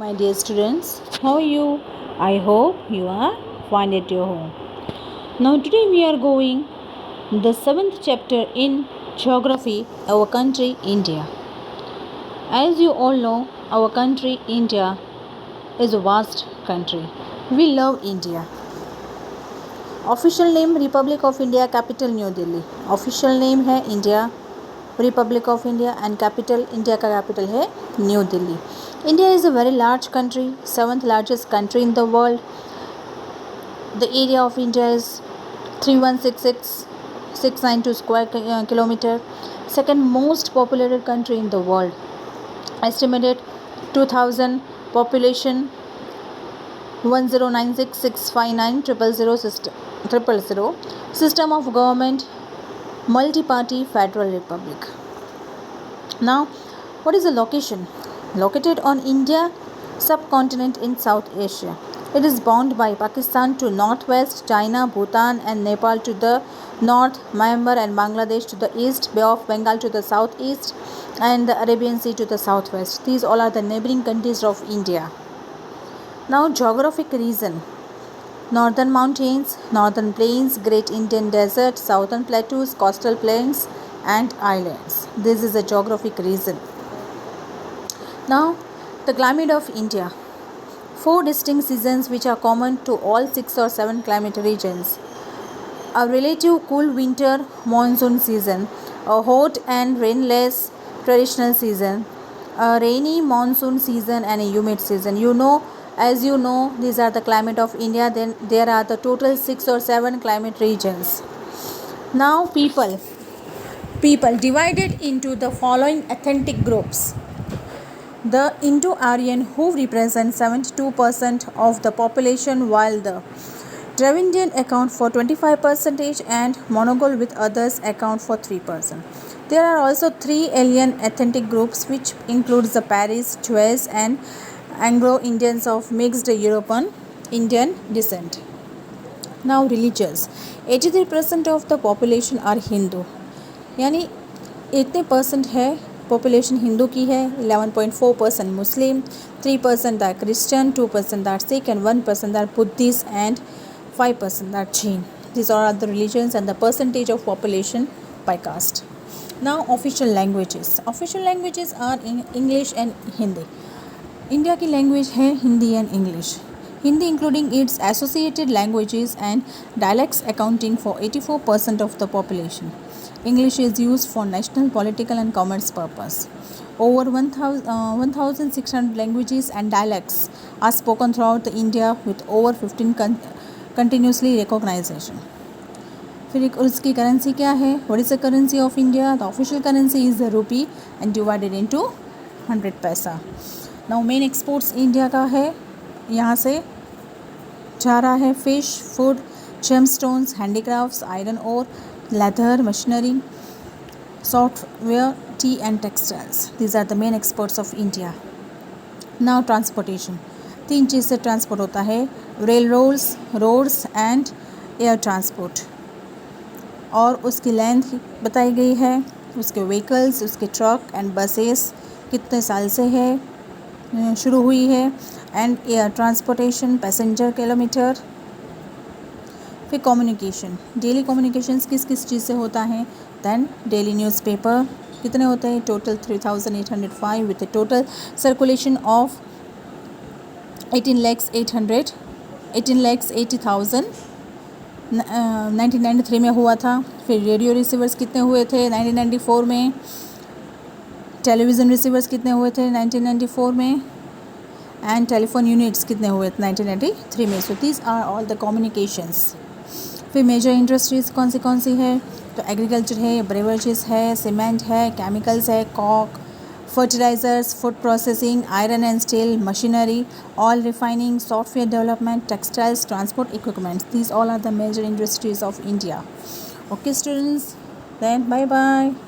My dear students, how are you? I hope you are fine at your home. Now, today we are going the seventh chapter in geography, our country India. As you all know, our country India is a vast country. We love India. Official name Republic of India, capital New Delhi. Official name है India, Republic of India and capital India का capital है New Delhi. India is a very large country, seventh largest country in the world. The area of India is 3166,692 square kilometer. Second most populated country in the world. Estimated 2000 population 1096659000 system of government multi-party federal republic. Now, what is the location? Located on India subcontinent in South Asia. It is bounded by Pakistan to northwest, China, Bhutan and Nepal to the north, Myanmar and Bangladesh to the east, Bay of Bengal to the southeast and the Arabian Sea to the southwest. These all are the neighboring countries of India. Now, geographic region. Northern mountains, northern plains, Great Indian Desert, southern plateaus, coastal plains and islands. This is a geographic region. Now, the climate of India. 4 distinct seasons which are common to all 6 or 7 climate regions. A relative cool winter monsoon season, a hot and rainless traditional season, a rainy monsoon season and a humid season. As you know, these are the climate of India. Then there are the total 6 or 7 climate regions. Now people divided into the following ethnic groups. The Indo-Aryan, who represent 72% of the population, while the Dravidian account for 25% and Mongol with others account for 3%. There are also 3 alien ethnic groups which includes the Paris, Jews and Anglo-Indians of mixed European Indian descent. Now religious. 83% of the population are Hindu. यानी 80% है population Hindu की है. 11.4% मुस्लिम, 3% are Christian, 2% are Sikh and 1% are Buddhist and 5% are Jain. These are the religions and the percentage of population by caste. Now official languages. Official languages are in English and Hindi. India की language है Hindi and English. Hindi including it's associated languages and dialects accounting for 84% of the population. English is used for national, political and commerce purpose. Over 1,600 languages and dialects are spoken throughout India with over 15 continuously recognition. फिर उसकी currency क्या है? What is the currency of India? The official currency is the rupee and divided into 100 पैसा. Now main exports India का है, यहाँ से जा रहा है fish, food, gemstones, handicrafts, iron ore, leather, machinery, software, tea and textiles. These are the main exports of India. Now transportation. 3 चीज़ से ट्रांसपोर्ट होता है, rail roads and air transport. और उसकी लेंथ बताई गई है, उसके व्हीकल्स, उसके ट्रक एंड बसेस कितने साल से है शुरू हुई है, and air transportation, passenger kilometre. फिर कम्युनिकेशन. डेली कम्युनिकेशंस किस किस चीज़ से होता है? दैन डेली न्यूज़पेपर कितने होते हैं? Total 3,805 with total circulation of 18,80,000. 1993 में हुआ था. फिर रेडियो रिसीवर्स कितने हुए थे 1994 में? टेलीविज़न रिसीवर्स कितने हुए थे 1994 में? एंड टेलीफोन यूनिट्स कितने हुए थे 1993 में? So these are all the communications. फिर मेजर इंडस्ट्रीज़ कौन सी है? तो एग्रीकल्चर है, ब्रेवरेजेस है, सीमेंट है, केमिकल्स है, coke, fertilisers, food processing, iron and steel, machinery, oil refining, software development, textiles, transport equipments. These all are the major industries of India. Okay students, then bye bye.